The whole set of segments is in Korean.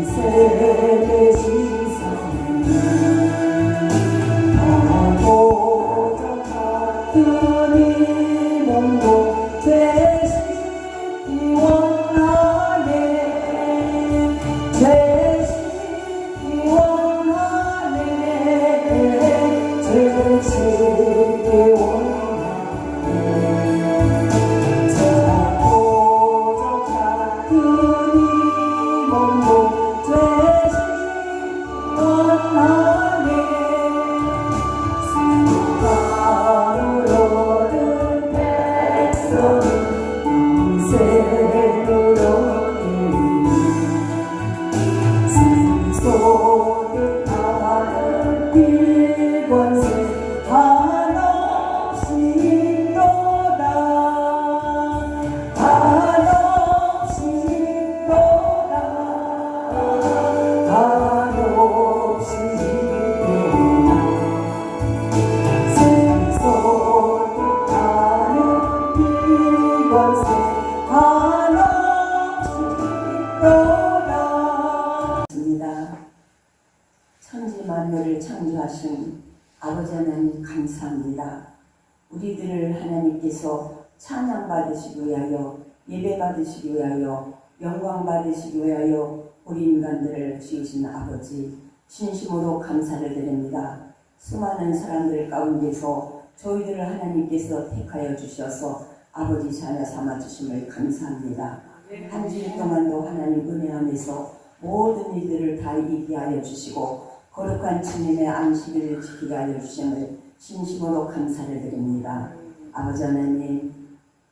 세계 시선이 바보적 같은 이 몸도 되시기 원하네 되시기 원하네 되시기 원하네 바보적 같은 이 몸도 천지 만물을 창조하신 아버지 하나님 감사합니다. 우리들을 하나님께서 찬양받으시기 위하여 예배받으시기 위하여 영광받으시기 위하여 우리 인간들을 지으신 아버지 진심으로 감사를 드립니다. 수많은 사람들 가운데서 저희들을 하나님께서 택하여 주셔서 아버지 자녀 삼아주심을 감사합니다. 한 주일 동안도 하나님 은혜 안에서 모든 일들을 다 이기게 하여 주시고 거룩한 주님의 안식일을 지키게 하여 주심을 진심으로 감사를 드립니다. 아버지 하나님,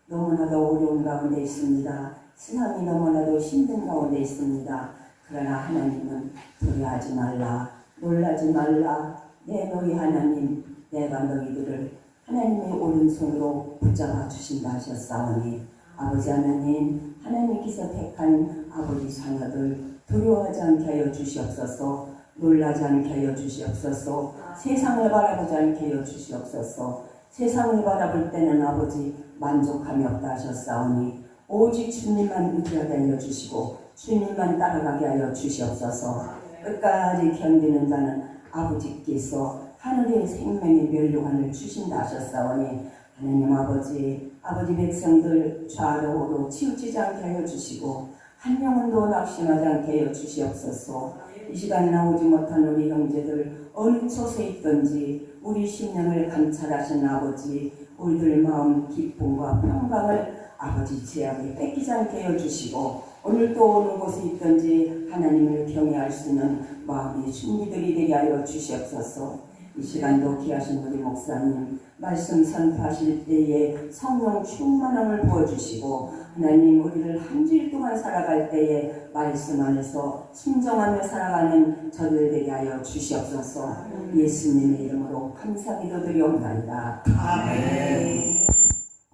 너무나도 어려운 가운데 있습니다. 신앙이 너무나도 힘든 가운데 있습니다. 그러나 하나님은 두려워하지 말라, 놀라지 말라. 내 너희 하나님, 내가 너희들을 하나님의 오른손으로 붙잡아 주신다 하셨사오니 아버지 하나님, 하나님께서 택한 아버지 자녀들 두려워하지 않게 하여 주시옵소서. 놀라지 않게 하여 주시옵소서. 세상을 바라보지 않게 하여 주시옵소서. 세상을 바라볼 때는 아버지 만족함이 없다 하셨사오니 오직 주님만 의지하게 하여 주시고 주님만 따라가게 하여 주시옵소서. 끝까지 견디는 자는 아버지께서 하늘의 생명의 면류관을 주신다 하셨사오니 하나님 아버지 백성들 좌로우로 치우치지 않게 하여 주시고 한 영혼도 낙심하지 않게 하여 주시옵소서. 이 시간에 나오지 못한 우리 형제들 어느 곳에 있든지 우리 심령을 감찰하신 아버지, 우리들 마음 기쁨과 평강을 아버지 제약에 뺏기지 않게 해주시고 오늘 또 어느 곳에 있든지 하나님을 경외할 수 있는 마음의 준비들이 되게 하여 주시옵소서. 이 시간도 귀하신 우리 목사님 말씀 선포하실 때에 성령 충만함을 부어주시고 하나님 우리를 한 주일 동안 살아갈 때에 말씀 안에서 순종하며 살아가는 저들 되게 하여 주시옵소서. 예수님의 이름으로 감사기도 드리옵나이다. 아멘.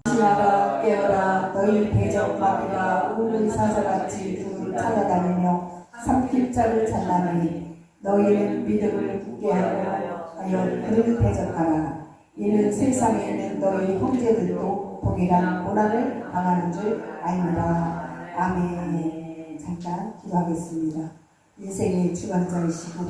시나가 깨어라 너희 대적마귀가 우는 사자같이 두루 찾아다니며 삼킬 자를 찾나니 너희는 믿음을 굳게 하여 그를 대적하라. 이는 세상에 있는 너희 형제들도 동일한 고난을 당하는 줄 아니라. 아멘. 잠깐 기도하겠습니다. 인생의 주관자이시고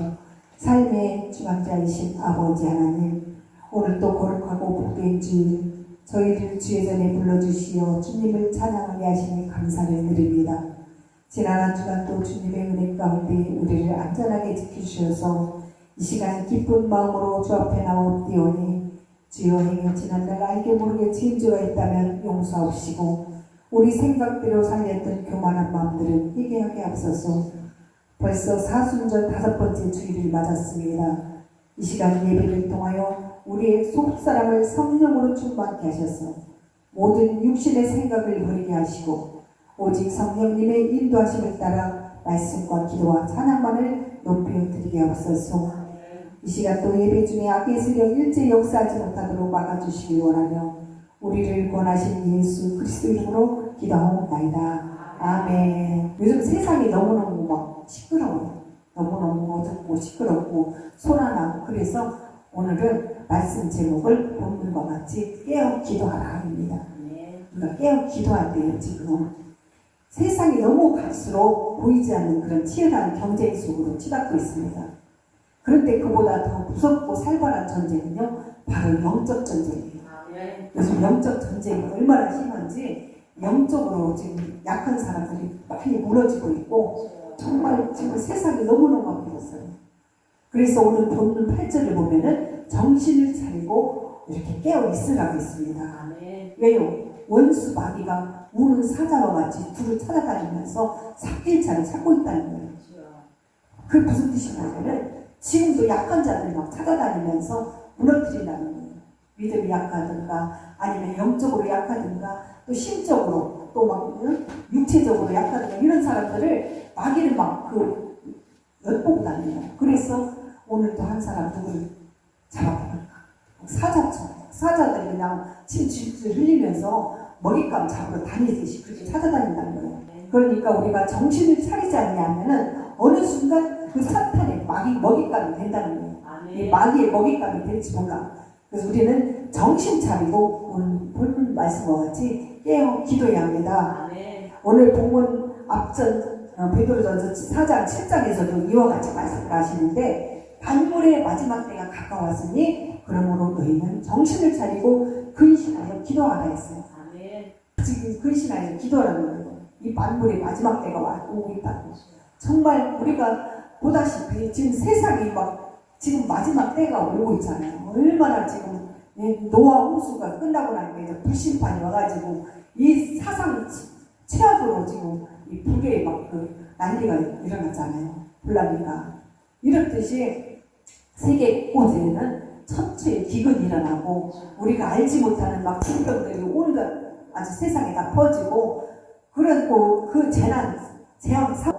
삶의 주관자이신 아버지 하나님, 오늘도 거룩하고 복된 주일 저희를 주의 전에 불러주시어 주님을 찬양하게 하시니 감사를 드립니다. 지난 한 주간도 주님의 은혜 가운데 우리를 안전하게 지켜주셔서 이 시간 기쁜 마음으로 주 앞에 나옵디오니 주여 행여 지난날 알게 모르게 지은 죄가 있다면 용서하옵시고 우리 생각대로 살렸던 교만한 마음들은 회개하게 하옵소서. 벌써 사순절 5번째 주일을 맞았습니다. 이 시간 예배를 통하여 우리의 속사람을 성령으로 충만케 하셔서 모든 육신의 생각을 버리게 하시고 오직 성령님의 인도하심을 따라 말씀과 기도와 찬양만을 높여드리게 하옵소서. 이 시간 또 예배 중에 악의 세력 일제 역사하지 못하도록 막아주시기 원하며 우리를 권하신 예수 그리스도 이름으로 기도하옵나이다. 아멘. 요즘 세상이 너무너무 막 시끄러워요. 너무너무 어둡고 시끄럽고 소란하고 그래서 오늘은 말씀 제목을 본문과 같이 깨어 기도하라 합니다. 우리가 깨어 기도할 때요 지금 세상이 넘어갈수록 보이지 않는 그런 치열한 경쟁 속으로 치닫고 있습니다. 그런데 그보다 더 무섭고 살벌한 전쟁은요, 바로 영적 전쟁이에요. 요즘 영적 전쟁이 얼마나 심한지 영적으로 지금 약한 사람들이 많이 무너지고 있고 정말 지금 세상이 너무너무 바뀌었어요. 그래서 오늘 본문 8절을 보면은 정신을 차리고 이렇게 깨어 있으라고 했습니다. 왜요? 원수 마귀가 우는 사자와 같이 둘을 찾아다니면서 삭길자를 찾고 있다는 거예요. 그게 무슨 뜻이냐면은 지금도 약한 자들이 막 찾아다니면서 무너뜨린다는 거예요. 믿음이 약하든가 아니면 영적으로 약하든가 또 심적으로 또 막 육체적으로 약하든가 이런 사람들을 마귀를 막 엿보고 다녀요. 그래서 오늘도 한 사람 누구를 잡아볼까? 사자처럼 사자들이 그냥 침질질 흘리면서 먹잇감 잡으러 다니듯이 그렇게 찾아다닌다는 거예요. 그러니까 우리가 정신을 차리지 않냐면은 어느 순간 그 사탄의 먹잇감이 된다는 거예요. 이 마귀의 먹잇감이 될지 몰라. 그래서 우리는 정신 차리고 본문 말씀과 같이 깨어 기도해야 합니다. 오늘 본문 앞전 베드로전서 4장 7장에서도 이와 같이 말씀을 하시는데 만물의 마지막 때가 가까웠으니 그러므로 너희는 정신을 차리고 근신하여 기도하라 했어요. 지금 근신하여 기도하라는 거예요. 이 만물의 마지막 때가 오고 있다고. 정말 우리가 보다시피 지금 세상이 막 지금 마지막 때가 오고 있잖아요. 얼마나 지금 노아 홍수가 끝나고 나니까 이제 불심판이 와가지고 이 사상 최악으로 지금 이 불의 막 난리가 일어났잖아요. 불난리가. 이렇듯이 세계 곳에는 천추의 기근이 일어나고 우리가 알지 못하는 막 질병들이 온갖 아주 세상에 다 퍼지고 그런 그 재난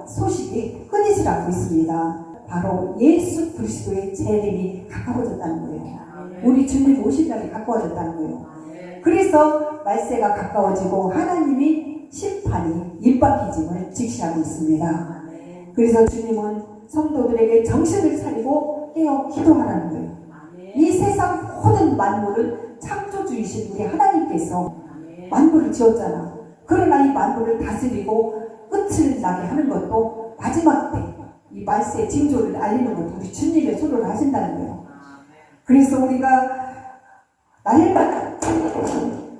소식이 끊이지 않고 있습니다. 바로 예수 그리스도의 재림이 가까워졌다는 거예요. 우리 주님 오실 날이 가까워졌다는 거예요. 그래서 말세가 가까워지고 하나님이 심판이 임박해짐을 직시하고 있습니다. 그래서 주님은 성도들에게 정신을 차리고 깨어 기도하라는 거예요. 이 세상 모든 만물을 창조주이신 우리 하나님께서 만물을 지었잖아. 그러나 이 만물을 다스리고 끝을 나게 하는 것도 마지막 때 이 말세의 징조를 알리는 것도 우리 주님의 손으로 하신다는 거예요. 그래서 우리가 날마다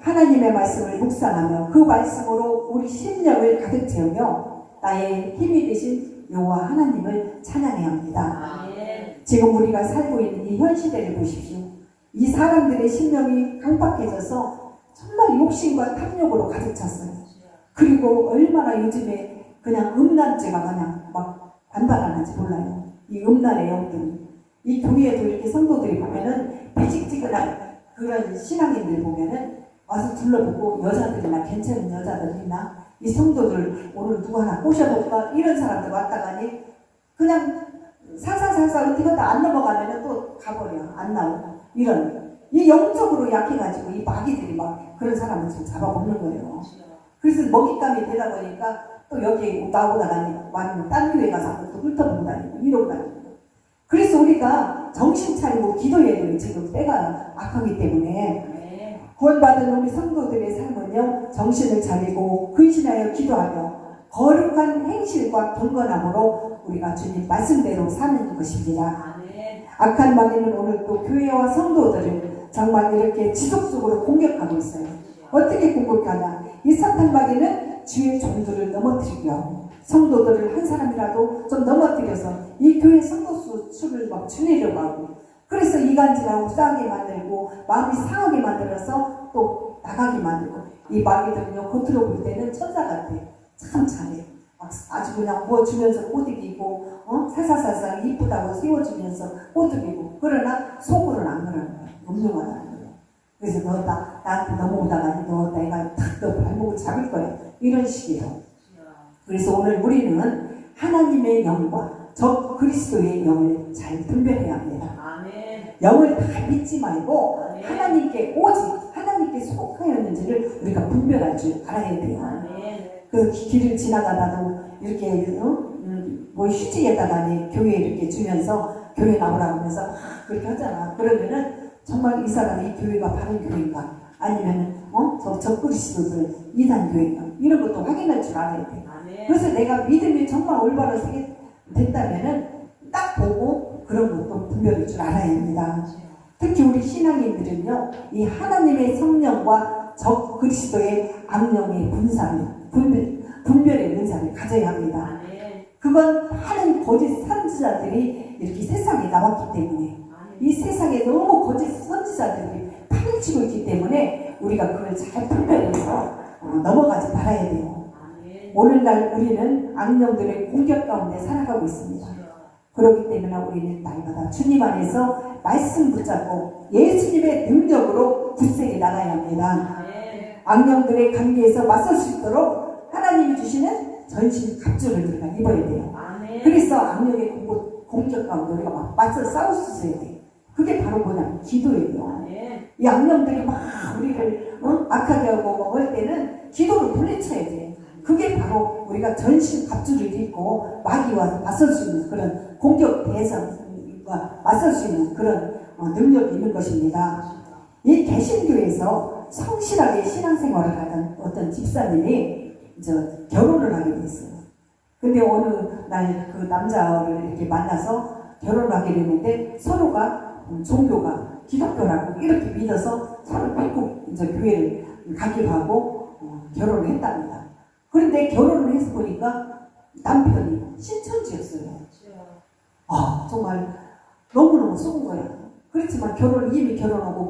하나님의 말씀을 묵상하며 그 말씀으로 우리 심령을 가득 채우며 나의 힘이 되신 여호와 하나님을 찬양해야 합니다. 지금 우리가 살고 있는 이 현 시대를 보십시오. 이 사람들의 심령이 강박해져서 정말 욕심과 탐욕으로 가득 찼어요. 그리고 얼마나 요즘에 그냥 음란죄가 그냥 막 반발하는지 몰라요. 이 음란의 영들이. 이 교회에도 이렇게 성도들이 보면은 비직지근한 그런 신앙인들 보면은 와서 둘러보고 여자들이나 괜찮은 여자들 있나? 이 성도들 오늘 누구 하나 꼬셔볼까? 이런 사람들 왔다가니 그냥 살살살살 어떻게 하다 안 넘어가면은 또 가버려. 안 나오고. 이 영적으로 약해가지고 이 마귀들이 막 그런 사람을 지금 잡아먹는 거예요. 그래서 먹잇감이 되다 보니까 또 여기 나오다가 아니면 딴 교회 가서 또 훑어보고 다니고 이러고 다니고. 그래서 우리가 정신 차리고 기도해야 돼요. 지금 때가 악하기 때문에. 구원받은 우리 성도들의 삶은요, 정신을 차리고 근신하여 기도하며 거룩한 행실과 경건함으로 우리가 주님 말씀대로 사는 것입니다. 악한 마귀는 오늘 또 교회와 성도들을 정말 이렇게 지속적으로 공격하고 있어요. 어떻게 공격하냐? 이 사탄 마귀는 주의 종들을 넘어뜨리려 성도들을 한 사람이라도 좀 넘어뜨려서 이 교회 성도 수를 막 줄이려고 하고, 그래서 이간질하고 싸우게 만들고 마음이 상하게 만들어서 또 나가게 만들고. 이 마귀들은요, 겉으로 볼 때는 천사 같아. 참 잘해. 아주 그냥 뭐 주면서 꼬드기고 살살살살 이쁘다고 세워주면서 꼬드기고. 그러나 속으로는 안 그러는 거야. 음흉하다는 거야. 그래서 너 나한테 넘어오다가 너 내가 너 발목을 잡을 거야. 이런 식이에요. 그래서 오늘 우리는 하나님의 영과 적 그리스도의 영을 잘 분별해야 합니다. 영을 다 믿지 말고 하나님께 오직 하나님께 속하였는지를 우리가 분별할 줄 알아야 돼요. 그래서 길을 지나가다도 이렇게 뭐 휴지에다가 교회 이렇게 주면서 교회 나오라고 하면서 그렇게 하잖아. 그러면은 정말 이 사람이 이 교회가 바른 교회인가? 아니면은 저 적그리스도들 이단 교회가 이런 것도 확인할 줄 알아야 돼. 아멘. 그래서 내가 믿음이 정말 올바로 됐다면은 딱 보고 그런 것도 분별할 줄 알아야 합니다. 특히 우리 신앙인들은요, 이 하나님의 성령과 적 그리스도의 악령의 분별의 은사를 가져야 합니다. 아멘. 그건 많은 거짓 선지자들이 이렇게 세상에 나왔기 때문에, 이 세상에 너무 거짓 선지자들이 파헤치고 있기 때문에 우리가 그걸 잘 분별해서 넘어가지 말아야 돼요. 아멘. 오늘날 우리는 악령들의 공격 가운데 살아가고 있습니다. 그렇기 때문에 우리는 날마다 주님 안에서 말씀 붙잡고 예수님의 능력으로 굳세게 나가야 합니다. 아멘. 악령들의 관계에서 맞설 수 있도록 하나님이 주시는 전신 갑주를 우리가 입어야 돼요. 아멘. 그래서 악령의 공격 가운데 우리가 막 맞서 싸울 수 있어야 돼요. 그게 바로 뭐냐면 기도예요. 아멘. 이 악령들이 막 우리를 악하게 하고 먹을 때는 기도를 물리쳐야 돼. 그게 바로 우리가 전신 갑주를 입고 마귀와 맞설 수 있는 그런 공격 대상과 맞설 수 있는 그런 능력이 있는 것입니다. 이 개신교에서 성실하게 신앙생활을 하던 어떤 집사님이 결혼을 하게 됐어요. 근데 어느 날 그 남자를 이렇게 만나서 결혼을 하게 됐는데 서로가 종교가 기독교라고 이렇게 믿어서 서로 믿고 교회를 가기로 하고 결혼을 했답니다. 그런데 결혼을 해서 보니까 남편이 신천지였어요. 정말 너무너무 속은 거야. 그렇지만 이미 결혼하고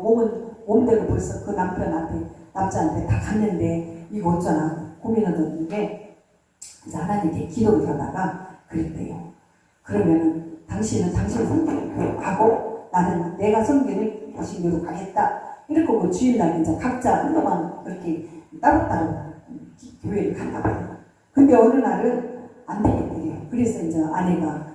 몸대로 벌써 그 남자한테 다 갔는데 이거 어쩌나 고민하던 게 이제 하나님께 기도를 하다가 그랬대요. 그러면 당신은 당신 성교를 가고 나는 내가 성교를 개신교로 가겠다. 이렇게 그 주일날 이제 각자 한동안 그렇게 따로따로 교회를 갔나 봐요. 근데 어느 날은 안 되겠대요. 그래서 이제 아내가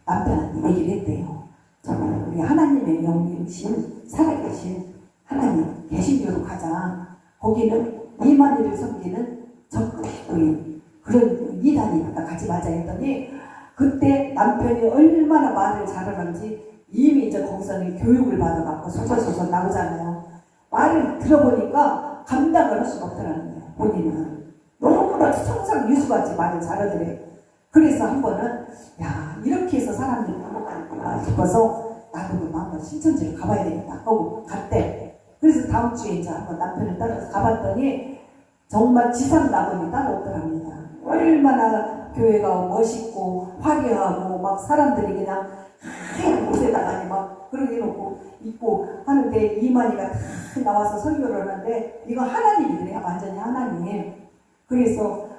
남편한테 얘기를 했대요. 정말 우리 하나님의 영이신 살아계신 하나님 개신교로 가자. 거기는 이만희를 섬기는 적그리스도인 그런 이단이니까 가지 마자 했더니 그때 남편이 얼마나 말을 잘하는지 이미 이제 거기서는 교육을 받아갖고 소설소설 나오잖아요. 말을 들어보니까 감당을 할 수가 없더라는 거예요. 본인은 너무나 천상 유수같이 말을 잘하더래. 그래서 한 번은 이렇게 해서 사람들이 넘어가는구나 싶어서 나도 그럼 한번 신천지를 가봐야 되겠다 하고 갔대. 그래서 다음 주에 이제 한번 남편을 따라서 가봤더니 정말 지상낙원이 따로 없더랍니다. 얼마나 교회가 멋있고 화려하고 막 사람들이 그냥 하얀 옷에다가 막 그러게 놓고 입고 하는데 이만희가 다 나와서 설교를 하는데 이거 하나님이 그래요. 완전히 하나님. 그래서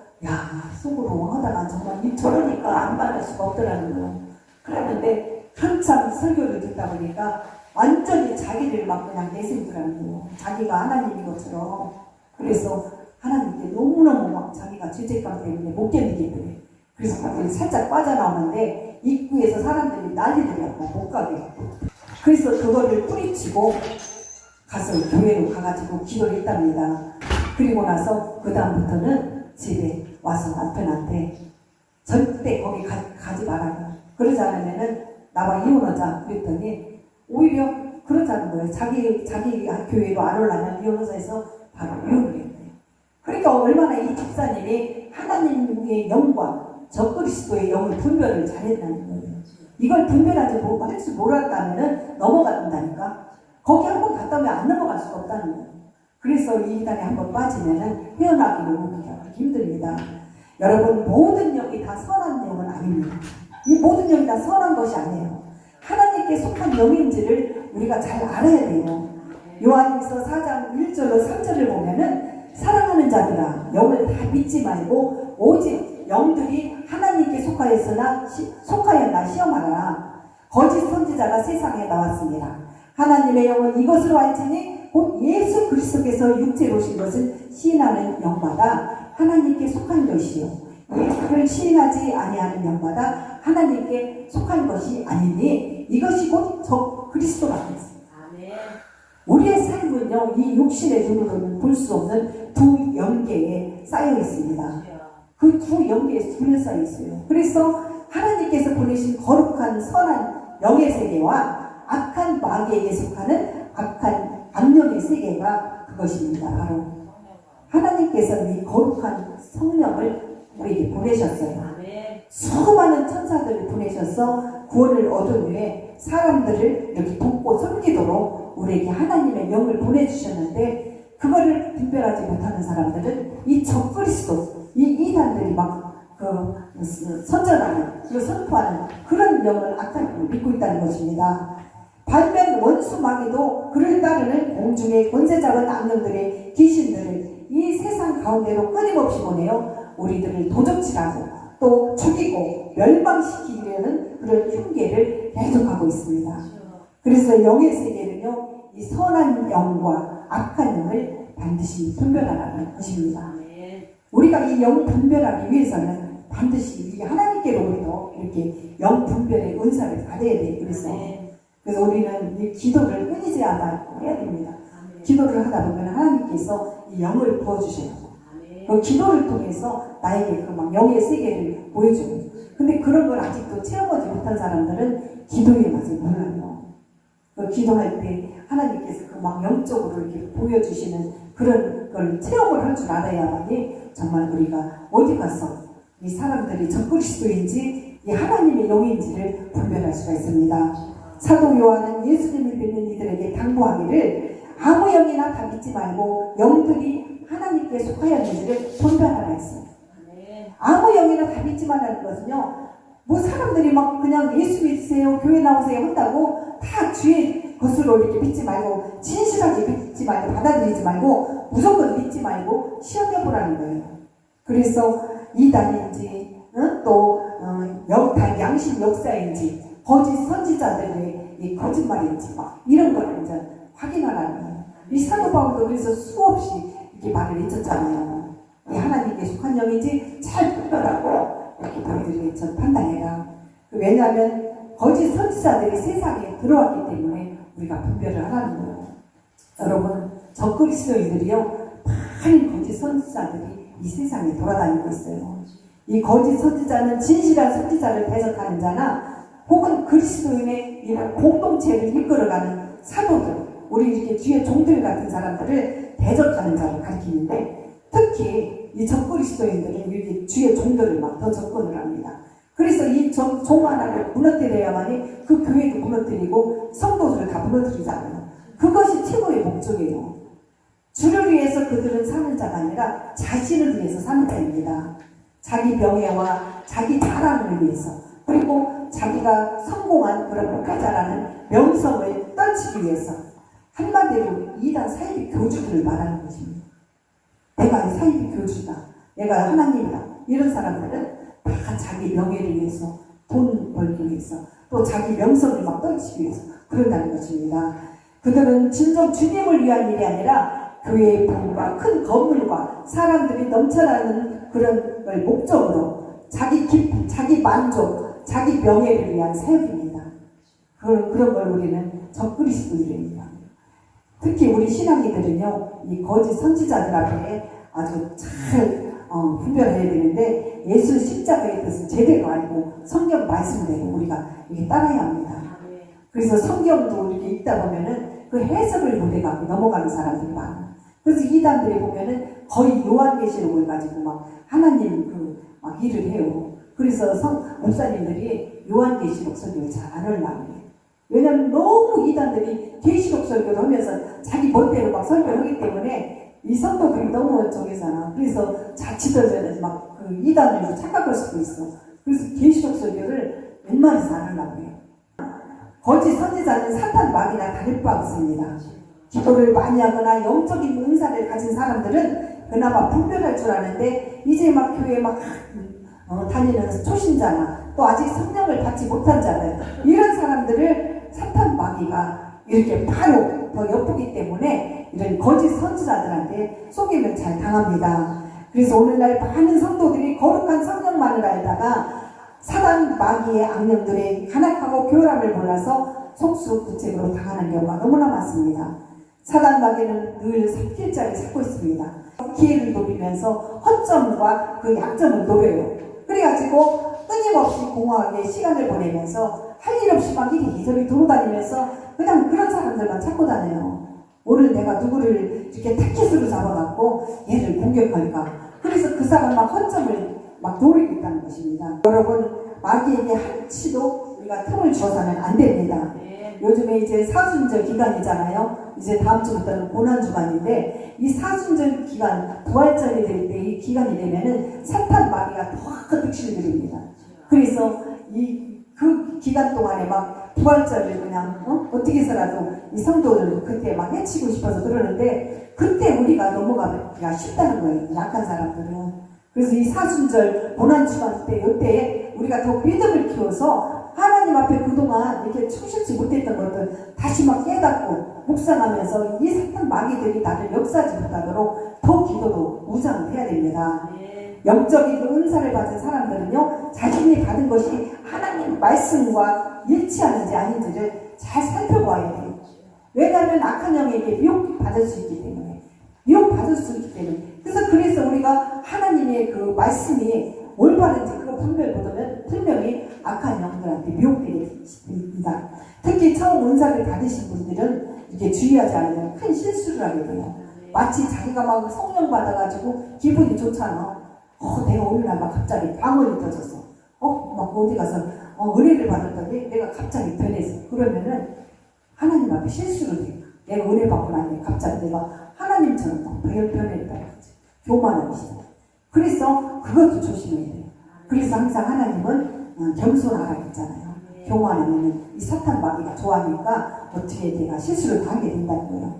속으로 하다가 정말 저러니까 안 받을 수가 없더라는 거예요. 그랬는데 한참 설교를 듣다 보니까 완전히 자기를 막 그냥 내세우더라는 거예요. 자기가 하나님인 것처럼. 그래서 하나님께 너무너무 막 자기가 죄책감 때문에 못 견디겠더래. 그래서 갑자기 살짝 빠져나오는데 입구에서 사람들이 난리를 하고 못 가게. 그래서 그거를 뿌리치고 가서 교회로 가가지고 기도를 했답니다. 그리고 나서 그 다음부터는 집에 와서 남편한테 절대 거기 가지 말아라. 그러지 않으면은 나와 이혼하자. 그랬더니 오히려 그러지 않은 거예요. 자기 교회로 안 올라면 이혼하자해서 바로 이혼을 했대요. 그러니까 얼마나 이 집사님이 하나님의 영과 적그리스도의 영을 분별을 잘했다는 거예요. 이걸 분별하지 할 줄 몰랐다면 넘어간다니까. 거기 한번 갔다 오면 안 넘어갈 수가 없다는 거예요. 그래서 이 이단에 한번 빠지면 헤어나기로 그렇게 힘듭니다. 여러분, 모든 영이 다 선한 영은 아닙니다. 이 모든 영이 다 선한 것이 아니에요. 하나님께 속한 영인지를 우리가 잘 알아야 돼요. 요한일서 4장 1절로 3절을 보면은 사랑하는 자들아 영을 다 믿지 말고 오직 영들이 하나님께 속하였나 시험하라. 거짓 선지자가 세상에 나왔습니다. 하나님의 영은 이것으로 알지니 곧 예수 그리스도께서 육체로 오신 것을 시인하는 영마다 하나님께 속한 것이요 예수를 시인하지 아니하는 영마다 하나님께 속한 것이 아니니 이것이 곧 적 그리스도라 했습니다. 우리의 삶은요 이 육신의 눈으로는 볼 수 없는 두 영계에 쌓여 있습니다. 그 두 영계에 둘러싸여 있어요. 그래서 하나님께서 보내신 거룩한 선한 영의 세계와 악한 마귀에게 속하는 악한 악령의 세계가 그것입니다. 바로 하나님께서 이 거룩한 성령을 우리에게 보내셨어요. 수많은 천사들을 보내셔서 구원을 얻은 후에 사람들을 이렇게 돕고 섬기도록 우리에게 하나님의 영을 보내주셨는데, 그거를 분별하지 못하는 사람들은 이 적그리스도, 이 이단들이 막 선전하는, 선포하는 그런 영을 악하게 믿고 있다는 것입니다. 반면 원수 마귀도 그를 따르는 공중의 권세 잡은 악령들의 귀신들을 이 세상 가운데로 끊임없이 보내어 우리들을 도적질하고 또 죽이고 멸망시키려는 그런 흉계를 계속하고 있습니다. 그래서 영의 세계는요, 이 선한 영과 악한 영을 반드시 분별하라는 것입니다. 우리가 이 영 분별하기 위해서는 반드시 이 하나님께로부터 이렇게 영 분별의 은사를 받아야 돼요. 그래서 우리는 이 기도를 끊이지 않고 해야 됩니다. 기도를 하다 보면 하나님께서 이 영을 부어주셔요. 그 기도를 통해서 나에게 그 막 영의 세계를 보여줘요. 근데 그런 걸 아직도 체험하지 못한 사람들은 기도의 맛을 몰라요. 그 기도할 때 하나님께서 그 막 영적으로 이렇게 보여주시는 그런 걸 체험을 할 줄 알아야만이 정말 우리가 어디 가서 이 사람들이 적그리스도인지 이 하나님의 영인지를 분별할 수가 있습니다. 사도 요한은 예수님을 믿는 이들에게 당부하기를 아무 영이나 다 믿지 말고 영들이 하나님께 속하였는지를 분별하라 했어요. 아무 영이나 다 믿지 말라는 것은요, 뭐 사람들이 막 그냥 예수 믿으세요, 교회 나오세요 한다고 다 주의 것으로 이렇게 믿지 말고, 진실하게 믿지 말고, 받아들이지 말고, 무조건 믿지 말고 시험해보라는 거예요. 그래서 이단인지 또 양심 역사인지 거짓 선지자들의 이 거짓말인지 막 이런 걸 이제 확인하라는 거예요. 이 사도 바울도 그래서 수없이 이렇게 말을 해줬잖아요. 이 하나님께 속한 영인지 잘 분별하고 이렇게 너희들이 전 판단해라. 왜냐하면 거짓 선지자들이 세상에 들어왔기 때문에 우리가 분별을 하라는 거예요. 여러분, 적그리스도인들이요, 많은 거짓 선지자들이 이 세상에 돌아다니고 있어요. 이 거짓 선지자는 진실한 선지자를 대적하는 자나 혹은 그리스도인의 이런 공동체를 이끌어가는 사도들, 우리 이렇게 뒤에 종들 같은 사람들을 대적하는 자를 가리키는데, 특히 이 적그리스도인들은 이렇게 뒤에 종들을 막 더 접근을 합니다. 그래서 이 종 하나를 무너뜨려야만이 그 교회도 무너뜨리고 성도들을 다 무너뜨리잖아요. 그것이 최고의 목적이에요. 주를 위해서 그들은 사는 자가 아니라 자신을 위해서 사는 자입니다. 자기 명예와 자기 자랑을 위해서, 그리고 자기가 성공한 그런 목회자라는 명성을 떨치기 위해서, 한마디로 이단 사이비 교주들을 말하는 것입니다. 내가 사이비 교주다, 내가 하나님이다, 이런 사람들은 다 자기 명예를 위해서, 돈 벌기 위해서, 또 자기 명성을 막 떨치기 위해서 그런다는 것입니다. 그들은 진정 주님을 위한 일이 아니라 교회의 부와 큰 건물과 사람들이 넘쳐나는 그런 걸 목적으로 자기 기쁨, 자기 만족, 자기 명예를 위한 사역입니다. 그런 걸 우리는 적그리스도인입니다. 특히 우리 신앙이들은요, 이 거짓 선지자들 앞에 아주 잘 분별해야 되는데, 예수 십자가의 뜻을 제대로 알고 성경 말씀대로 우리가 이게 따라야 합니다. 그래서 성경도 이렇게 읽다 보면은 그 해석을 못해가고 넘어가는 사람들이 많아요. 그래서 이단들이 보면은 거의 요한계시록을 가지고 막 하나님 막 일을 해요. 그래서 목사님들이 요한계시록 설교를 잘 안 하려고 해요. 왜냐면 너무 이단들이 계시록 설교를 하면서 자기 멋대로 막 설교를 하기 때문에 이 성도들이 너무 저기잖아. 그래서 자칫하면 막 그 이단을 착각할 수도 있어. 그래서 계시록 설교를 웬만해서 안 하려고 해요. 거짓 선지자는 사탄 마귀나 다를 바 없습니다. 기도를 많이 하거나 영적인 은사를 가진 사람들은 그나마 분별할 줄 아는데, 이제 막 교회에 막 다니는 초신자나 또 아직 성령을 받지 못한 자들, 이런 사람들을 사탄 마귀가 이렇게 바로 더 엿보기 때문에 이런 거짓 선지자들한테 속이면 잘 당합니다. 그래서 오늘날 많은 성도들이 거룩한 성령만을 알다가 사단 마귀의 악령들의 간악하고 교활함을 몰라서 속수무책으로 당하는 경우가 너무나 많습니다. 사단 마귀는 늘 삽길자를 찾고 있습니다. 기회를 노리면서 허점과 그 약점을 노려요. 그래가지고 끊임없이 공허하게 시간을 보내면서 할 일 없이 막 이리저리 돌아다니면서 그냥 그런 사람들만 찾고 다녀요. 오늘 내가 누구를 이렇게 타깃으로 잡아갖고 얘를 공격할까. 그래서 그 사람 막 허점을 막 노리고 있다는 것입니다. 여러분, 마귀에게 한치도 우리가 틈을 주어서는 안 됩니다. 요즘에 이제 사순절 기간이잖아요. 이제 다음 주부터는 고난주간인데, 이 사순절 기간, 부활절이 될 때 이 기간이 되면은 사탄 마귀가 더 득실을 드립니다. 그래서 그 기간 동안에 막 부활절을 그냥 어떻게 해서라도 이 성도를 그때 막 해치고 싶어서 그러는데, 그때 우리가 넘어가기가 쉽다는 거예요. 약한 사람들은. 그래서 이 사순절 고난주간 때 이때에 우리가 더 믿음을 키워서 하나님 앞에 그동안 이렇게 충실지 못했던 것들 다시 막 깨닫고 묵상하면서 이 사탄 마귀들이 나를 역사하지 못하도록 더 기도로 무장을 해야 됩니다. 영적인 은사를 받은 사람들은요, 자신이 받은 것이 하나님 말씀과 일치하는지 아닌지를 잘 살펴봐야 돼요. 왜냐하면 악한 영에게 미혹받을 수 있기 때문에. 미혹받을 수 있기 때문에. 그래서 우리가 하나님의 그 말씀이 올바른지 그거 분명히 악한 영들한테 미혹되겠습니다. 특히 처음 은사를 받으신 분들은 이게 주의하지 않으면 큰 실수를 하게 돼요. 마치 자기가 막 성령 받아가지고 기분이 좋잖아. 내가 오늘날 막 갑자기 방언이 터졌어. 막 어디 가서 은혜를 받았더니 내가 갑자기 변했어. 그러면은 하나님 앞에 실수를 해. 내가 은혜 받고 나니 갑자기 내가 하나님처럼 막 변했다. 교만하기 시작. 그래서 그것도 조심해야 돼요. 그래서 항상 하나님은 겸손하라 했잖아요. 교만하면 이 사탄 마귀가 좋아하니까 어떻게 내가 실수를 당하게 된다는 거예요.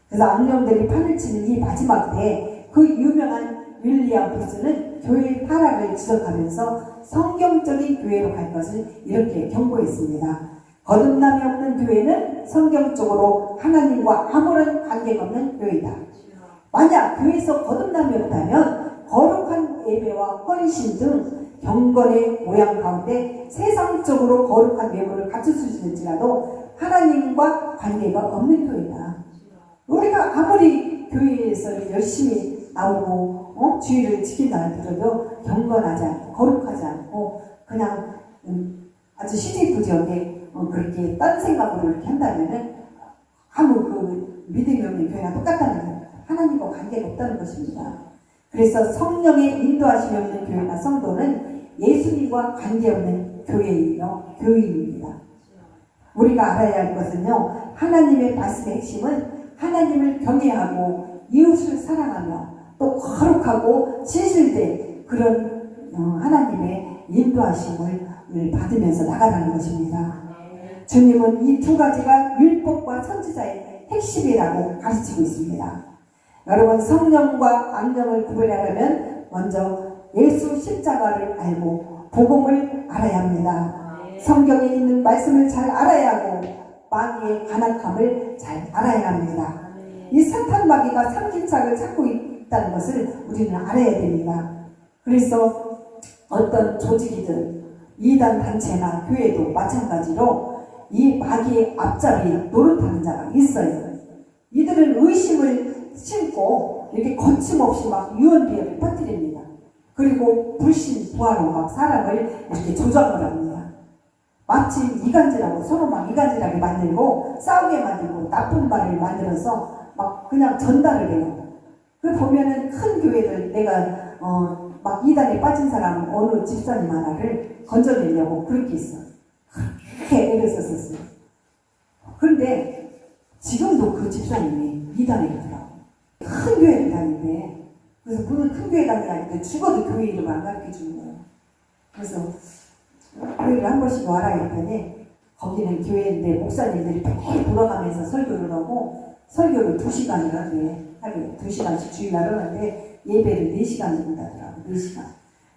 그래서 악령들이 판을 치는 이 마지막 때에 그 유명한 윌리엄 부스는 교회의 타락을 지적하면서 성경적인 교회로 갈 것을 이렇게 경고했습니다. 거듭남이 없는 교회는 성경적으로 하나님과 아무런 관계가 없는 교회다. 만약 교회에서 거듭남이 없다면 거룩한 예배와 헌신 등 경건의 모양 가운데 세상적으로 거룩한 외모를 갖출 수 있을지라도 하나님과 관계가 없는 교회다. 우리가 아무리 교회에서 열심히 나오고 주의를 지킨다 하더라도 경건하지 않고 거룩하지 않고 그냥 아주 시지부지하게 그렇게 딴 생각으로 이렇게 한다면은 아무 그 믿음이 없는 교회랑 똑같다는 거예요. 하나님과 관계가 없다는 것입니다. 그래서 성령의 인도하심이 없는 교회나 성도는 예수님과 관계없는 교인입니다. 우리가 알아야 할 것은요, 하나님의 말씀의 핵심은 하나님을 경외하고 이웃을 사랑하며 또 거룩하고 진실된 그런 하나님의 인도하심을 받으면서 나가라는 것입니다. 주님은 이 두 가지가 율법과 선지자의 핵심이라고 가르치고 있습니다. 여러분, 성령과 악령을 구별하려면 먼저 예수 십자가를 알고 복음을 알아야 합니다. 성경에 있는 말씀을 잘 알아야 하고 마귀의 간악함을 잘 알아야 합니다. 이 사탄 마귀가 삼진짝을 찾고 있다는 것을 우리는 알아야 됩니다. 그래서 어떤 조직이든 이단 단체나 교회도 마찬가지로 이 마귀의 앞잡이 노릇하는 자가 있어요. 이들은 의심을 심고 이렇게 거침없이 막 유언비어를 퍼뜨립니다. 그리고 불신 부하로 막 사람을 이렇게 조작을 합니다. 마치 이간질하고 서로 막 이간질하게 만들고 싸우게 만들고 나쁜 말을 만들어서 막 그냥 전달을 해요. 그 보면은 큰 교회들 내가 막 이단에 빠진 사람 어느 집사님 하나를 건져내려고 그렇게 있어. 그렇게 애를 썼었어요. 그런데 지금도 그 집사님이 이단에 있더라고. 큰 교회를 다니는데 그래서 무슨 큰 교회 다니는데 죽어도 교회 이름을 안 가르쳐 주는 거예요. 그래서 교회를 한 번씩 와라 했더니 거기는 교회인데 목사님들이 매일 돌아가면서 설교를 하고 설교를 2시간을 하는데 하루에 2시간씩 주일날 하는데 예배를 4시간 준다더라고. 4시간.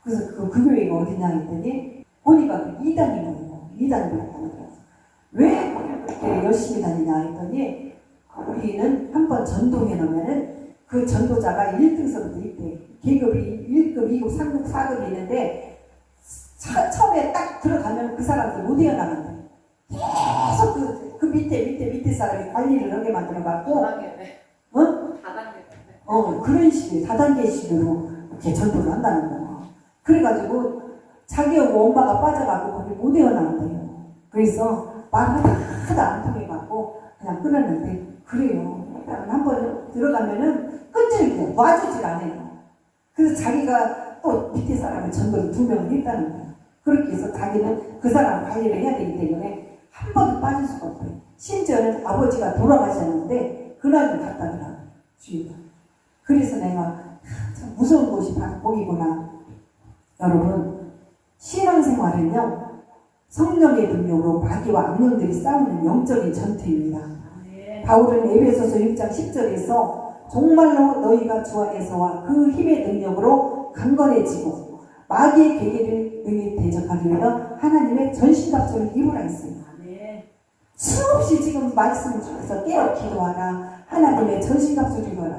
그래서 그 교회가 어디냐 했더니 보니까 이단인 거예요. 이단으로 다니더라고요. 왜 그렇게 열심히 다니냐 했더니 우리는 한번 전도해 놓으면은 그 전도자가 1등서부터 있대. 계급이 1급, 2급, 3급, 4급이 있는데 처음에 딱 들어가면 그 사람들 못 이어나간다. 계속 그 밑에 사람이 관리를 하게 만들어갖고 그런 식으로 다단계식으로 이렇게 전도를 한다는 거예요. 그래가지고 자기하고 엄마가 빠져갖고 거기 못 이어나간대요. 그래서 말하다 안 통해갖고 그냥 끊었는데 그래요. 한번 들어가면은 끈질겨 놔주질 않아요. 그래서 자기가 또 밑에 사람을 전도를 2명을 했다는 거예요. 그렇게 해서 자기는 그 사람 관리를 해야 되기 때문에 한 번도 빠질 수가 없어요. 심지어는 아버지가 돌아가셨는데 그날도 갔다더라고요. 주위가. 그래서 내가 참 무서운 곳이 복이구나. 여러분, 신앙생활은요 성령의 능력으로 마귀와 악령들이 싸우는 영적인 전투입니다. 바울은 에베소서 6장 10절에서 정말로 너희가 주 안에서와 그 힘의 능력으로 강건해지고 마귀의 계계를 능히 대적하기 위하여 하나님의 전신갑주를 입으라 했어요. 수없이 지금 말씀 중에서 깨어 기도하라, 하나님의 전신갑주를 입어라,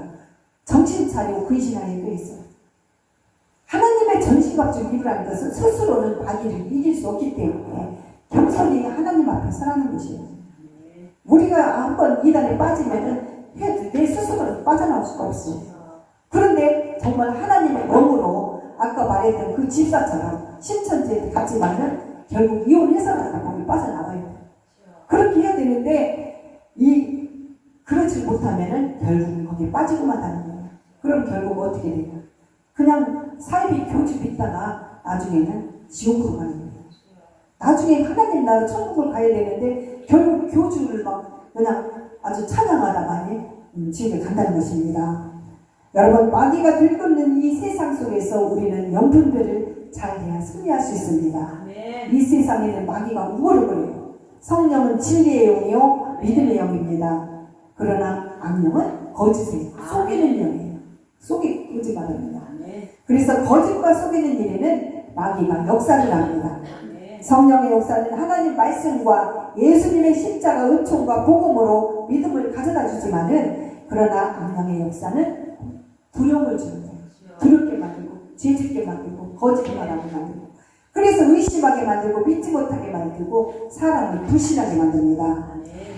정신 차리고 근신하게 돼 있어요. 하나님의 전신갑주를 입으라는 것은 스스로는 마귀를 이길 수 없기 때문에 겸손히 하나님 앞에 서라는 것이에요. 우리가 한번 이단에 빠지면은 내 스스로는 빠져나올 수가 없어요. 그런데 정말 하나님의 영으로 아까 말했던 그 집사처럼 신천지에 갔지만은 결국 이혼해서라도 거기 빠져나와야 돼요. 그렇게 해야 되는데 그렇지 못하면은 결국은 거기에 빠지고만 하는 거예요. 그럼 결국 어떻게 돼요? 그냥 사이비 교집 있다가 나중에는 지옥으로 가는 거예요. 나중에 하나님 나라 천국을 가야 되는데 결국 교주를 막 그냥 아주 찬양하다가 지옥에 간다는 것입니다. 여러분, 마귀가 들끓는 이 세상 속에서 우리는 영분별을 잘해야 승리할 수 있습니다. 이 세상에는 마귀가 우월을 부려요. 성령은 진리의 영이요 믿음의 영입니다. 그러나 악령은 거짓의 속이는 영이에요. 거짓말입니다. 그래서 거짓과 속이는 일에는 마귀가 역사를 합니다. 성령의 역사는 하나님 말씀과 예수님의 십자가 은총과 복음으로 믿음을 가져다 주지만은 그러나 악령의 역사는 두려움을 주는 거예요. 두렵게 만들고 죄짓게 만들고 거짓말하게 만들고 그래서 의심하게 만들고 믿지 못하게 만들고 사람을 불신하게 만듭니다.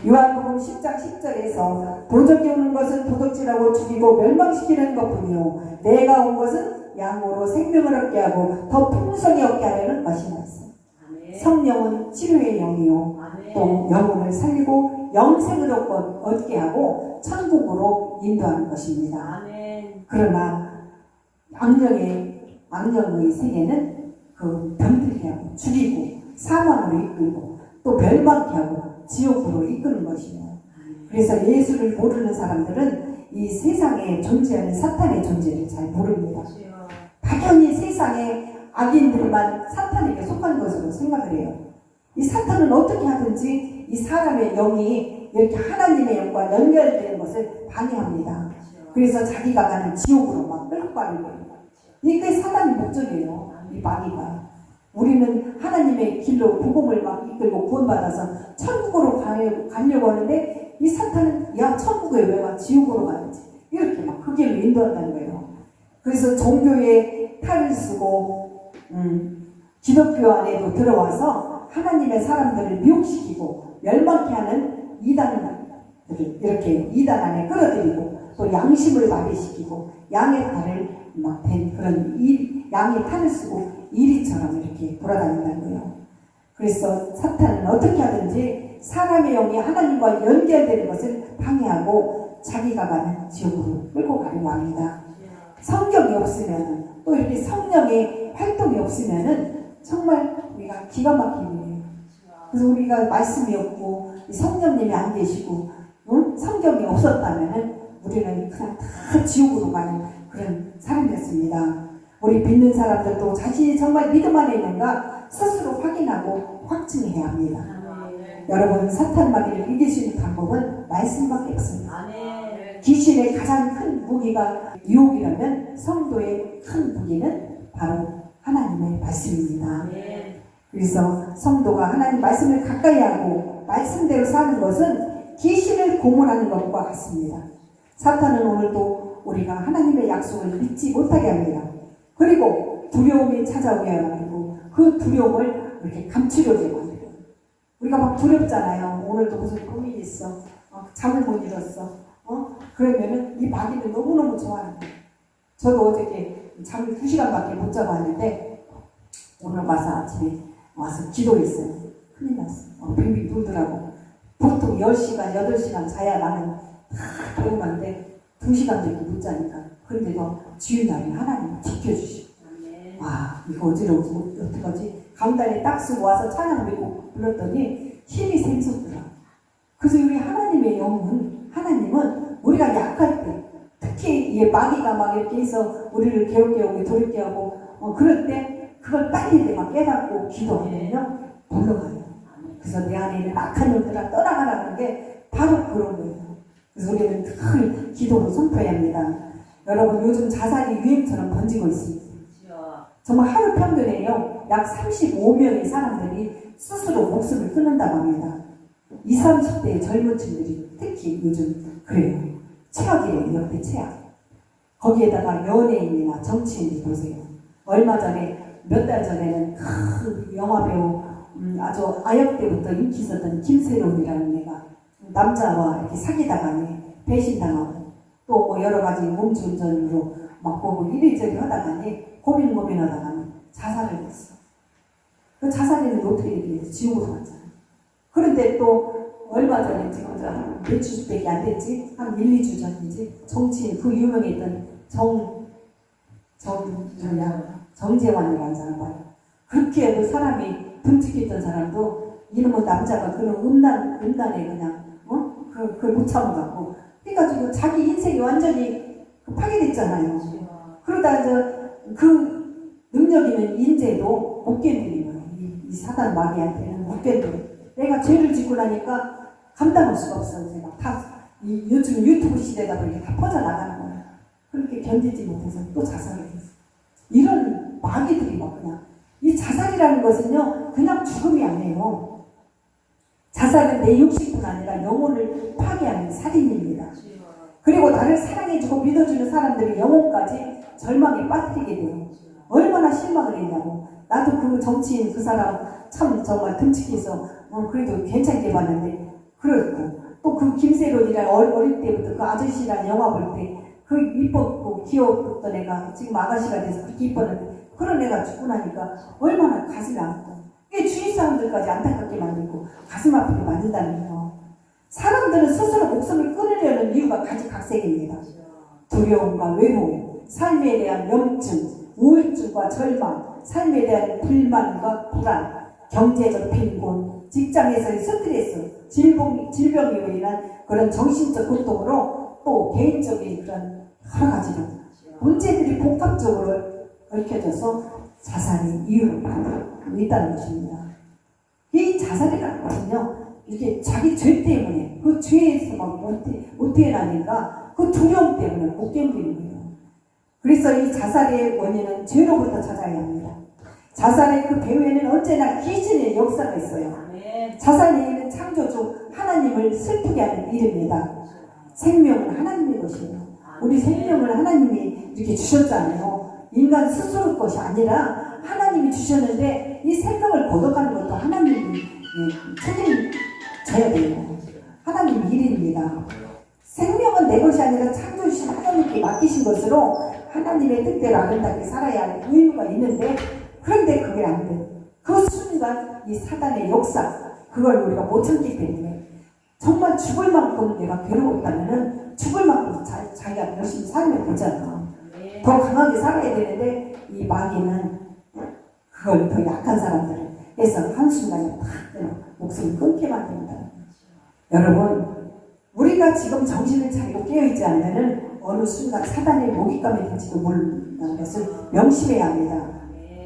요한복음 10장 10절에서 도적이 오는 것은 도둑질하고 죽이고 멸망시키는 것뿐이요 내가 온 것은 양으로 생명을 얻게 하고 더 풍성히 얻게 하려는 것이라 했어요. 성령은 치료의 영이요 또 영혼을 살리고 영생을 얻게 하고 천국으로 인도하는 것입니다. 그러나 악령의 세계는 그 병들게 하고 죽이고 사망으로 이끌고 또 멸망케 하고 지옥으로 이끄는 것이에요. 그래서 예수를 모르는 사람들은 이 세상에 존재하는 사탄의 존재를 잘 모릅니다. 당연히 세상에 악인들만 사탄에게 속한 것으로 생각을 해요. 이 사탄은 어떻게 하든지 이 사람의 영이 이렇게 하나님의 영과 연결되는 것을 방해합니다. 그래서 자기가 가는 지옥으로 막 끌고 가는 거예요. 이게 사단의 목적이에요. 이 마귀가. 우리는 하나님의 길로 복음을 막 이끌고 구원받아서 천국으로 가려고 하는데 이 사탄은 야 천국에 왜 가? 지옥으로 가야지. 이렇게 막 그 길로 인도한다는 거예요. 그래서 종교의 탈을 쓰고 기독교 안에도 들어와서 하나님의 사람들을 미혹시키고 멸망케 하는 이단들을 이렇게 이단 안에 끌어들이고 또 양심을 마비시키고 양의 탈을 막 된 그런 양의 탈을 쓰고 이리처럼 이렇게 돌아다닌다는 거예요. 그래서 사탄은 어떻게 하든지 사람의 영이 하나님과 연결되는 것을 방해하고 자기가 가는 지옥으로 끌고 가려고 합니다. 성경이 없으면 또 이렇게 성령의 활동이 없으면은 정말 우리가 기가 막히는 거예요. 그래서 우리가 말씀이 없고 성령님이 안 계시고 성경이 없었다면은 우리는 그냥 다 지옥으로 가는 그런 사람이었습니다. 우리 믿는 사람들도 자신이 정말 믿음 안에 있는가 스스로 확인하고 확증해야 합니다. 여러분, 사탄 마귀를 이길 수 있는 방법은 말씀밖에 없습니다. 귀신의 가장 큰 무기가 유혹이라면 성도의 큰 무기는 바로 하나님의 말씀입니다. 그래서 성도가 하나님 말씀을 가까이 하고 말씀대로 사는 것은 귀신을 고문하는 것과 같습니다. 사탄은 오늘도 우리가 하나님의 약속을 믿지 못하게 합니다. 그리고 두려움이 찾아오게 만들고 그 두려움을 이렇게 감추려고 만들고 우리가 막 두렵잖아요. 오늘도 무슨 고민이 있어. 잠을 못 이뤘어. 그러면은 이 마귀는 너무너무 좋아하는 거예요. 저도 어저께 잠을 2시간밖에 못 자고 왔는데 오늘 와서 아침에 와서 기도했어요. 큰일 났어. 빙빙 돌더라고. 보통 10시간, 8시간 자야 나는 다 배우는데 2시간밖에 못 자니까. 그런데도 주일날에 하나님 지켜주시고. 와, 이거 어떡하지? 강단에 딱 쓰고 와서 찬양 믿고 불렀더니 힘이 샘솟더라. 그래서 우리 하나님의 영은, 하나님은 우리가 약할 때, 특히 이 마귀가 막 이렇게 해서 우리를 괴롭게 하고 돌이게 하고 그럴 때 그걸 빨리 내가 깨닫고 기도하면 물러가요. 그래서 내 안에 있는 악한 영들아 떠나가라는 게 바로 그런 거예요. 그래서 우리는 늘 기도로 선포해야 합니다. 여러분, 요즘 자살이 유행처럼 번지고 있습니다. 정말 하루 평균에요, 약 35명의 사람들이 스스로 목숨을 끊는다고 합니다. 20, 30대의 젊은 층들이 특히 요즘 그래요. 최악이에요. 역대 최악. 거기에다가 연예인이나 정치인들 보세요. 얼마 전에, 몇 달 전에는 그 영화배우 아주 아역 때부터 인기 있었던 김세론이라는 애가 남자와 이렇게 사귀다가 배신당하고 또 뭐 여러 가지 음주운전으로 막 보고 이리저리 하다가 고민하다가 자살을 했어. 그 자살에는 어떻게 되겠어요? 지옥으로 갔잖아요. 그런데 또 얼마 전에 지금 몇 주밖에 안 됐지? 한 1, 2주 전이지? 정치인, 그 유명했던 정재환이라는 사람 봐요. 그렇게 그 사람이 듬직했던 사람도 이놈의 남자가 그런 음란에 그냥 그걸 못 참아갖고 해가지고 자기 인생이 완전히 파괴됐잖아요. 그러다 그 능력 있는 인재도 못 견디는 거예요. 이 사단 마귀한테는 못 견뎌요. 내가 죄를 짓고 나니까 감당할 수가 없어요. 제가 요즘 유튜브 시대다 보니까 다 퍼져나가는 거예요. 그렇게 견디지 못해서 또 자살을 했어요. 이런 마귀들이 막 그냥, 이 자살이라는 것은요, 그냥 죽음이 아니에요. 자살은 내 육신뿐 아니라 영혼을 파괴하는 살인입니다. 그리고 나를 사랑해주고 믿어주는 사람들의 영혼까지 절망에 빠뜨리게 돼요. 얼마나 실망을 했냐고. 나도 그 정치인 그 사람 참 정말 듬직해서 그래도 괜찮게 봤는데, 그렇고 또 그 김세론이랑 어릴 때부터 그 아저씨랑 영화 볼 때 그 이뻤고 귀여웠던 애가 지금 아가씨가 돼서 그렇게 이뻤는데 그런 애가 죽고 나니까 얼마나 가슴이 아프고, 이게 주위 사람들까지 안타깝게 만들고 가슴 아프게 만든다는 거예요. 사람들은 스스로 목숨을 끊으려는 이유가 가지각색입니다. 두려움과 외로움, 삶에 대한 염증, 우울증과 절망, 삶에 대한 불만과 불안, 경제적 빈곤, 직장에서의 스트레스, 질병으로 인한 그런 정신적 고통으로 또 개인적인 그런 여러 가지로 문제들이 복합적으로 얽혀져서 자살의 이유로 있다는 것입니다. 이 자살이라는 것은요, 이게 자기 죄 때문에, 그 죄에서 막 어떻게 나니까 그 두려움 때문에 못 견디는 거예요. 그래서 이 자살의 원인은 죄로부터 찾아야 합니다. 자살의 그 배후에는 언제나 기신의 역사가 있어요. 자살에는 창조주 하나님을 슬프게 하는 일입니다. 생명은 하나님의 것이에요. 우리 생명을 하나님이 이렇게 주셨잖아요. 인간 스스로의 것이 아니라 하나님이 주셨는데 이 생명을 거둬가는 것도 하나님이 책임져야 돼요. 하나님 일입니다. 생명은 내 것이 아니라 창조주신 하나님께 맡기신 것으로 하나님의 뜻대로 아름답게 살아야 할 의무가 있는데, 그런데 그게 안 돼요. 그 순간 이 사단의 역사, 그걸 우리가 못 참기 때문에 정말 죽을 만큼 내가 괴로웠다면은 죽을 만큼 자기가 열심히 살면 되잖아. 더 강하게 살아야 되는데 이 마귀는 그걸 더 약한 사람들을 해서 한순간에 팍 목숨을 끊게 만듭니다. 여러분, 우리가 지금 정신을 차리고 깨어있지 않으면은 어느 순간 사단의 먹잇감이 될지도 모르는 것을 명심해야 합니다.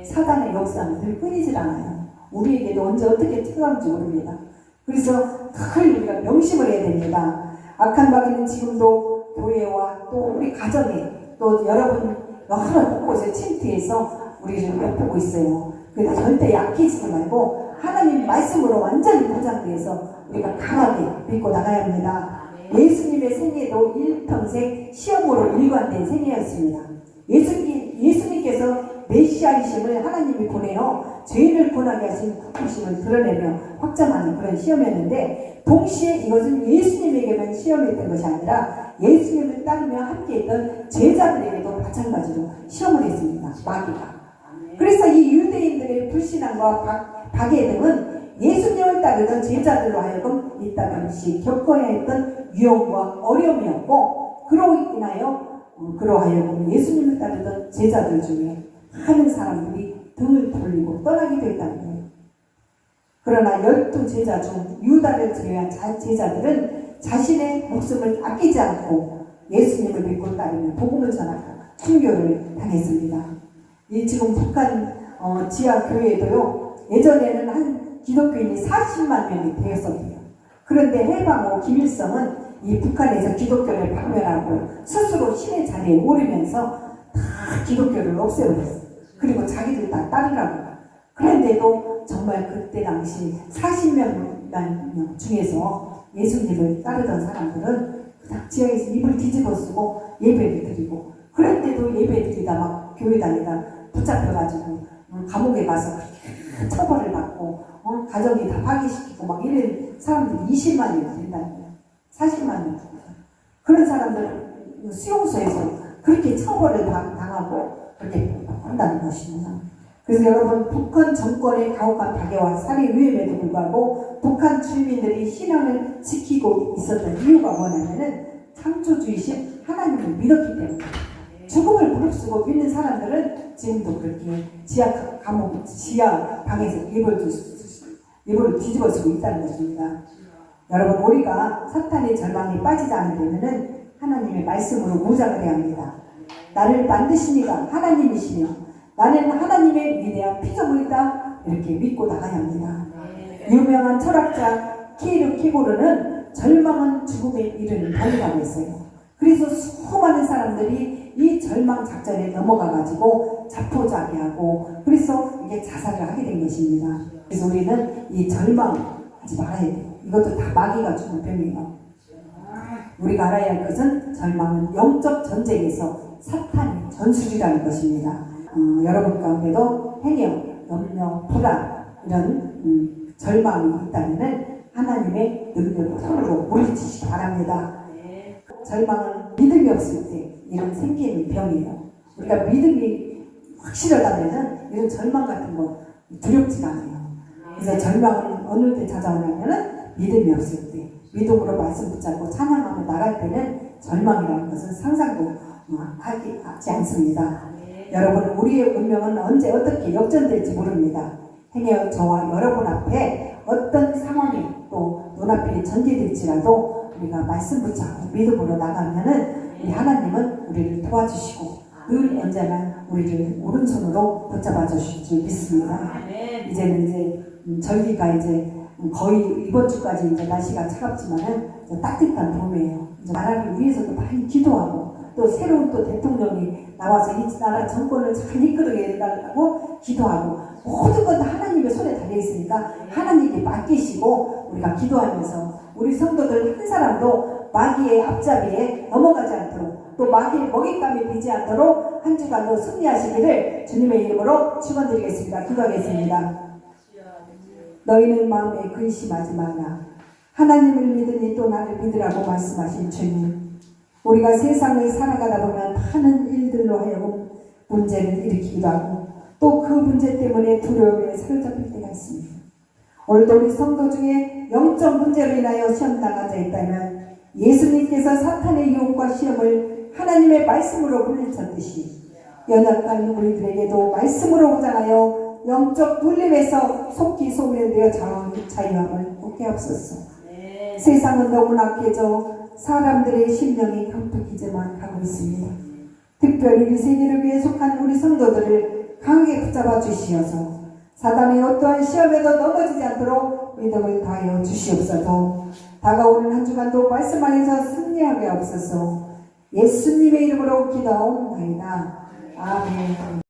사단의 역사는 늘 끊이질 않아요. 우리에게도 언제 어떻게 찾아올지 모릅니다. 그래서 늘 우리가 명심을 해야 됩니다. 악한 마귀는 지금도 교회와 또 우리 가정에 또 여러분 여러 곳곳에 침투해서 우리를 엿보고 있어요. 그래서 절대 약해지지 말고 하나님 말씀으로 완전히 보장돼서 우리가 강하게 믿고 나가야 합니다. 예수님의 생애도 일평생 시험으로 일관된 생애였습니다. 예수님께서 메시아이심을 하나님이 보내어 죄인을 권하게 하신 부심을 드러내며 확장하는 그런 시험이었는데, 동시에 이것은 예수님에게만 시험했던 것이 아니라 예수님을 따르며 함께했던 제자들에게도 마찬가지로 시험을 했습니다. 마귀가. 그래서 이 유대인들의 불신앙과 박해 등은 예수님을 따르던 제자들로 하여금 이따금씩 겪어야 했던 유혹과 어려움이었고, 그로 인하여 그러하여금 예수님을 따르던 제자들 중에 많은 사람들이 등을 돌리고 떠나게 됐다는 거예요. 그러나 12제자 중 유다를 제외한 제자들은 자신의 목숨을 아끼지 않고 예수님을 믿고 따르며 복음을 전하고 순교를 당했습니다. 지금 북한 지하 교회에도요, 예전에는 한 기독교인이 40만 명이 되었었대요. 그런데 해방 후 김일성은 이 북한에서 기독교를 박멸하고 스스로 신의 자리에 오르면서 다 기독교를 없애버렸어요. 그리고 자기들 다 따르라고. 그런데도 정말 그때 당시 40명 중에서 예수님을 따르던 사람들은 그냥 지하에서 입을 뒤집어 쓰고 예배를 드리고, 그런데도 예배 드리다 막 교회 다니다 붙잡혀가지고 감옥에 가서 처벌을 받고 가정이 다 파괴시키고 막 이런 사람들이 20만 명이 된다는 거예요. 40만 명. 그런 사람들 수용소에서 그렇게 처벌을 당하고 그렇게 한다는 것입니다. 그래서 여러분, 북한 정권의 가혹한 파괴와 살인 위험에도 불구하고 북한 주민들이 신앙을 지키고 있었던 이유가 뭐냐면은 창조주이신 하나님을 믿었기 때문입니다. 죽음을 무릅쓰고 믿는 사람들은 지금도 그렇게 지하 감옥, 지하 방에서 예불을 뒤집어 쓰고 있다는 것입니다. 여러분, 우리가 사탄의 절망에 빠지지 않으려면은 하나님의 말씀으로 무장을 해야 합니다. 나를 만드신 이가 하나님이시며 나는 하나님의 위대한 피조물이다, 이렇게 믿고 나가야 합니다. 유명한 철학자 키에르 케고르는 절망은 죽음에 이르는 법이라고 했어요. 그래서 수많은 사람들이 이 절망 작전에 넘어가가지고 자포자기하고 그래서 이게 자살을 하게 된 것입니다. 그래서 우리는 이 절망하지 말아야 돼요. 이것도 다 마귀가 주는 병이에요. 우리가 알아야 할 것은 절망은 영적 전쟁에서 사탄의 전술이라는 것입니다. 여러분 가운데도 행여, 염려, 불안 이런 절망이 있다면 하나님의 능력을 손으로 물리치시기 바랍니다. 절망은 믿음이 없을 때 이런 생기는 병이에요. 우리가 믿음이 확실하다면 이런 절망 같은 거 두렵지가 않아요. 그래서 절망은 어느 때 찾아오냐면 믿음이 없을 때, 믿음으로 말씀 붙잡고 찬양하며 나갈 때는 절망이라는 것은 상상도 하지 않습니다. 여러분, 우리의 운명은 언제 어떻게 역전될지 모릅니다. 행여 저와 여러분 앞에 어떤 상황이 또 눈앞에 전개될지라도 우리가 말씀 붙잡고 믿음으로 나가면은 이 하나님은 우리를 도와주시고 늘 언제나 우리를 오른손으로 붙잡아 주실 줄 믿습니다. 이제는 이제 절기가 이제 거의 이번 주까지 이제 날씨가 차갑지만은 따뜻한 봄이에요. 이제 나라를 위해서도 많이 기도하고 또 새로운 또 대통령이 나와서 이 나라 정권을 잘 이끌어야 된다고 기도하고 모든 건 다 하나님의 손에 달려 있으니까 하나님께 맡기시고 우리가 기도하면서 우리 성도들 한 사람도 마귀의 앞잡이에 넘어가지 않도록 또 마귀의 먹잇감이 되지 않도록 한 주간도 승리하시기를 주님의 이름으로 축원드리겠습니다. 기도하겠습니다. 너희는 마음에 근심하지 마라. 하나님을 믿으니 또 나를 믿으라고 말씀하신 주님. 우리가 세상을 살아가다 보면 많은 일들로 하여금 문제를 일으키기도 하고 또 그 문제 때문에 두려움에 사로잡힐 때가 있습니다. 오늘도 우리 성도 중에 영적 문제로 인하여 시험당하자 있다면 예수님께서 사탄의 유혹과 시험을 하나님의 말씀으로 물리쳤듯이 연약한 우리들에게도 말씀으로 무장하여 영적 눌림에서 속기 소멸되어 자유함을 얻게 하옵소서. 세상은 너무 악해져 사람들의 심령이 컴퓨기제만 하고 있습니다. 특별히 이 세계를 위해 속한 우리 성도들을 강하게 붙잡아 주시어서 사단의 어떠한 시험에도 넘어지지 않도록 믿음을 다하여 주시옵소서. 다가오는 한 주간도 말씀 안에서 승리하게 하옵소서. 예수님의 이름으로 기도하옵나이다. 아멘.